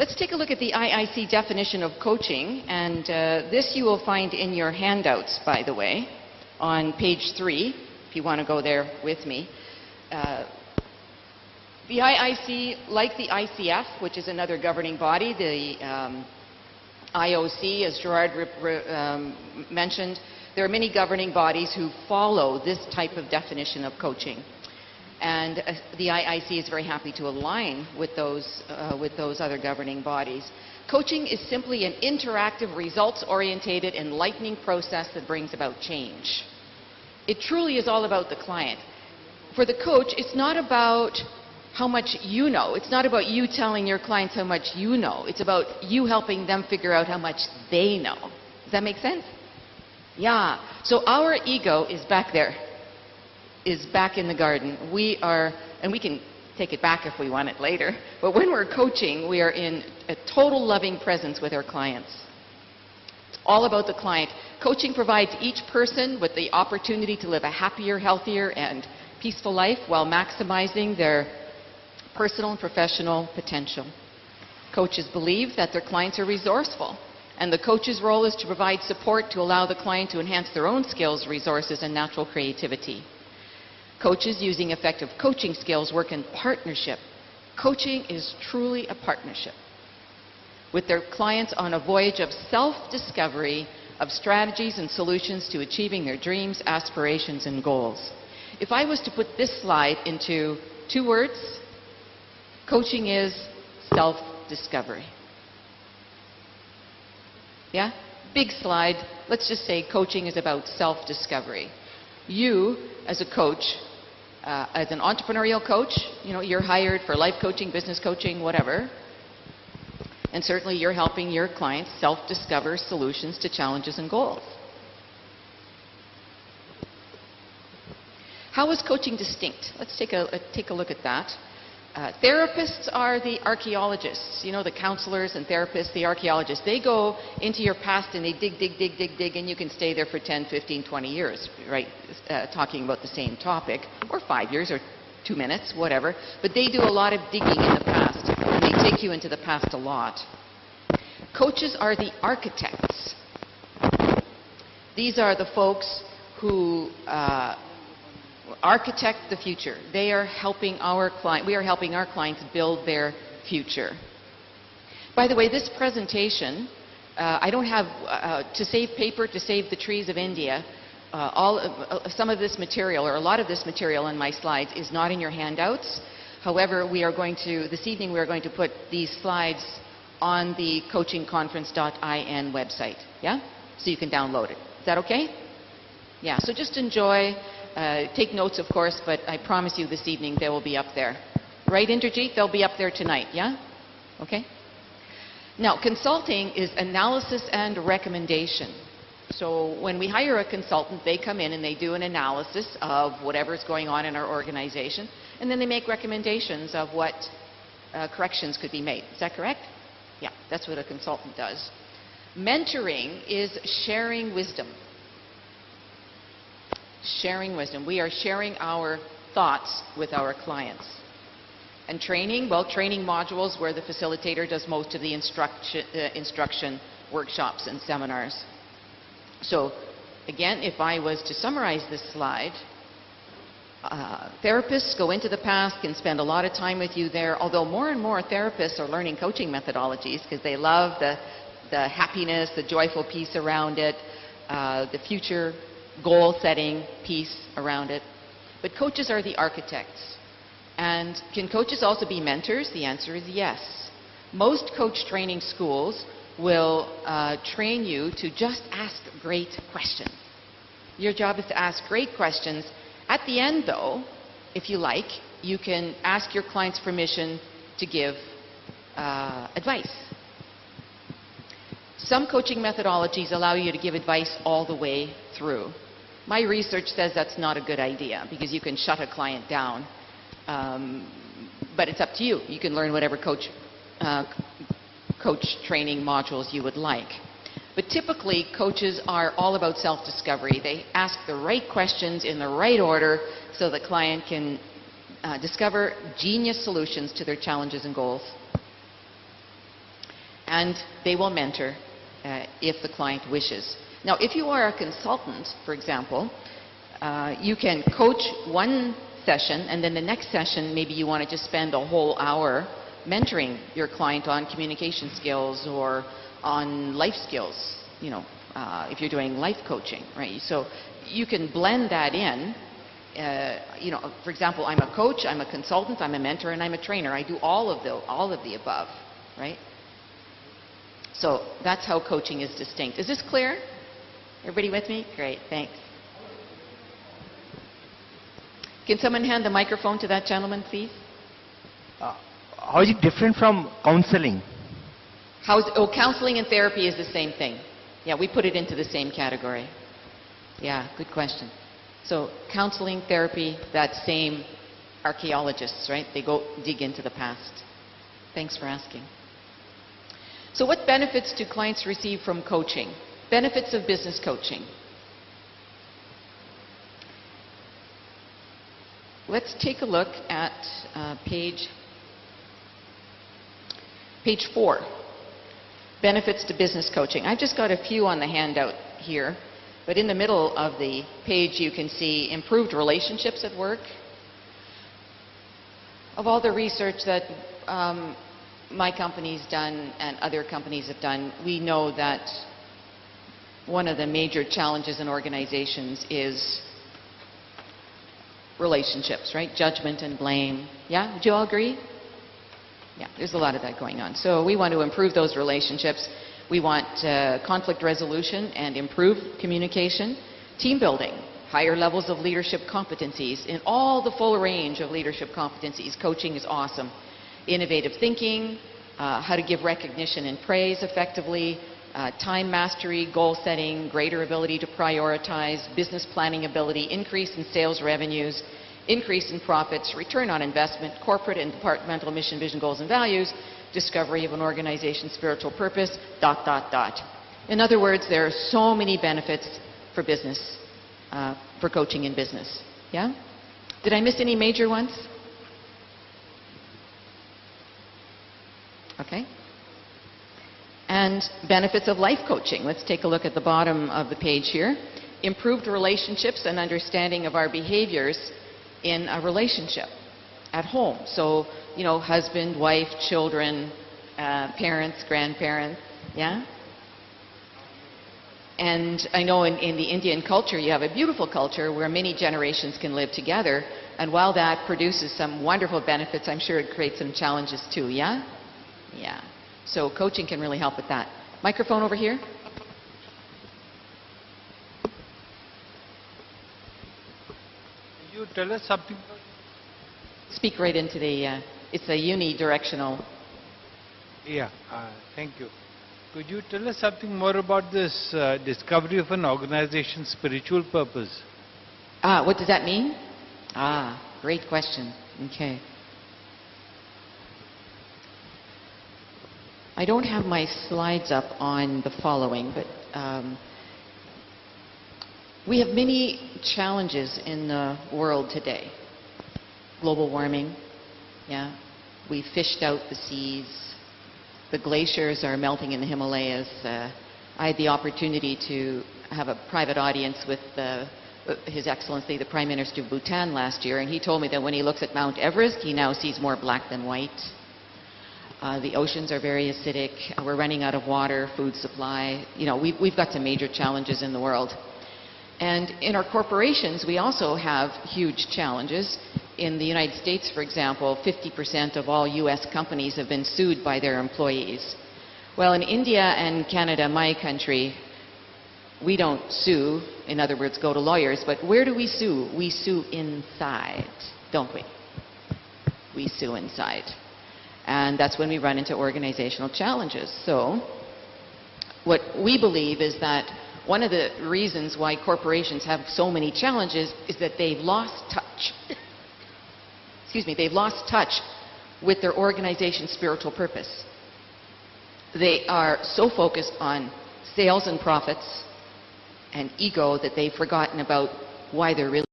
Let's take a look at the IIC definition of coaching, and this you will find in your handouts, by the way, on page 3, if you want to go there with me. The IIC, like the ICF, which is another governing body, the IOC, as Gerard mentioned, there are many governing bodies who follow this type of definition of coaching. And the IIC is very happy to align with those other governing bodies. Coaching is simply an interactive, results-oriented, enlightening process that brings about change. It truly is all about the client. For the coach, it's not about how much you know. It's not about you telling your clients how much you know. It's about you helping them figure out how much they know. Does that make sense? Yeah. So our ego is back there, is back in the garden. We are, and we can take it back if we want it later, but when we're coaching, we are in a total loving presence with our clients. It's all about the client. Coaching provides each person with the opportunity to live a happier, healthier, and peaceful life while maximizing their personal and professional potential. Coaches believe that their clients are resourceful, and the coach's role is to provide support to allow the client to enhance their own skills, resources, and natural creativity. Coaches using effective coaching skills work in partnership. Coaching is truly a partnership with their clients on a voyage of self-discovery of strategies and solutions to achieving their dreams, aspirations, and goals. If I was to put this slide into 2 words, coaching is self-discovery. Yeah? Big slide. Let's just say coaching is about self-discovery. You, as a coach, as an entrepreneurial coach, you know, you're hired for life coaching, business coaching, whatever. And certainly you're helping your clients self-discover solutions to challenges and goals. How is coaching distinct? Let's take a look at that. Therapists are the archaeologists, you know, the counselors and therapists, the archaeologists. They go into your past and they dig, and you can stay there for 10, 15, 20 years, right, talking about the same topic, or 5 years, or 2 minutes, whatever. But they do a lot of digging in the past, and they take you into the past a lot. Coaches are the architects. These are the folks who architect the future. They are helping our client. We are helping our clients build their future. By the way, this presentation, I don't have to save paper, to save the trees of India. Some of this material, or a lot of this material in my slides, is not in your handouts. However, we are going to, this evening, we are going to put these slides on the coachingconference.in website. Yeah, so you can download it. Is that okay? Yeah. So just enjoy. Take notes, of course, but I promise you this evening they will be up there. Right, Indrajit? They'll be up there tonight, yeah? Okay? Now, consulting is analysis and recommendation. So when we hire a consultant, they come in and they do an analysis of whatever's going on in our organization, and then they make recommendations of what corrections could be made. Is that correct? Yeah, that's what a consultant does. Mentoring is sharing wisdom. Sharing wisdom. We are sharing our thoughts with our clients. And training, well, training modules where the facilitator does most of the instruction, workshops, and seminars. So, again, if I was to summarize this slide, therapists go into the past, can spend a lot of time with you there, although more and more therapists are learning coaching methodologies because they love the happiness, the joyful piece around it, the future goal-setting piece around it. But coaches are the architects. And can coaches also be mentors? The answer is yes. Most coach training schools will train you to just ask great questions. Your job is to ask great questions. At the end, though, if you like, you can ask your client's permission to give advice. Some coaching methodologies allow you to give advice all the way through. My research says that's not a good idea because you can shut a client down. But it's up to you. You can learn whatever coach training modules you would like. But typically, coaches are all about self-discovery. They ask the right questions in the right order so the client can discover genius solutions to their challenges and goals. and they will mentor if the client wishes. Now, if you are a consultant, for example, you can coach one session, and then the next session, maybe you want to just spend a whole hour mentoring your client on communication skills or on life skills, if you're doing life coaching, right? So you can blend that in. For example, I'm a coach, I'm a consultant, I'm a mentor, and I'm a trainer. I do all of the above, right? So that's how coaching is distinct. Is this clear? Everybody with me? Great, thanks. Can someone hand the microphone to that gentleman, please? How is it different from counseling? Counseling and therapy is the same thing. Yeah, we put it into the same category. Yeah, good question. So counseling, therapy, that same archaeologists, right? They go dig into the past. Thanks for asking. So what benefits do clients receive from coaching? Benefits of business coaching. Let's take a look at page 4. Benefits to business coaching. I've just got a few on the handout here, but in the middle of the page you can see improved relationships at work. Of all the research that my company's done and other companies have done, we know that one of the major challenges in organizations is relationships, right? Judgment and blame. Yeah, would you all agree? Yeah, there's a lot of that going on. So we want to improve those relationships. We want conflict resolution and improved communication, team building, higher levels of leadership competencies. In all the full range of leadership competencies, coaching is awesome. Innovative thinking, how to give recognition and praise effectively, time mastery, goal setting, greater ability to prioritize, business planning ability, increase in sales revenues, increase in profits, return on investment, corporate and departmental mission, vision, goals, and values, discovery of an organization's spiritual purpose, ... In other words, there are so many benefits for business, for coaching in business. Yeah? Did I miss any major ones? Okay. And benefits of life coaching. Let's take a look at the bottom of the page here. Improved relationships and understanding of our behaviors in a relationship at home. So, husband, wife, children, parents, grandparents, yeah? And I know in the Indian culture, you have a beautiful culture where many generations can live together. And while that produces some wonderful benefits, I'm sure it creates some challenges too, yeah? Yeah. So coaching can really help with that. Microphone over here. Could you tell us something? Speak right into the, it's a unidirectional. Yeah, thank you. Could you tell us something more about this discovery of an organization's spiritual purpose? What does that mean? Great question. Okay. I don't have my slides up on the following, but we have many challenges in the world today. Global warming, yeah. We fished out the seas. The glaciers are melting in the Himalayas. I had the opportunity to have a private audience with His Excellency, the Prime Minister of Bhutan last year, and he told me that when he looks at Mount Everest, he now sees more black than white. The oceans are very acidic. We're running out of water, food supply. We've got some major challenges in the world. And in our corporations, we also have huge challenges. In the United States, for example, 50% of all U.S. companies have been sued by their employees. Well, in India and Canada, my country, we don't sue, in other words, go to lawyers, but where do we sue? We sue inside, don't we? We sue inside. And that's when we run into organizational challenges. So what we believe is that one of the reasons why corporations have so many challenges is that they've lost touch. They've lost touch with their organization's spiritual purpose. They are so focused on sales and profits and ego that they've forgotten about why they're really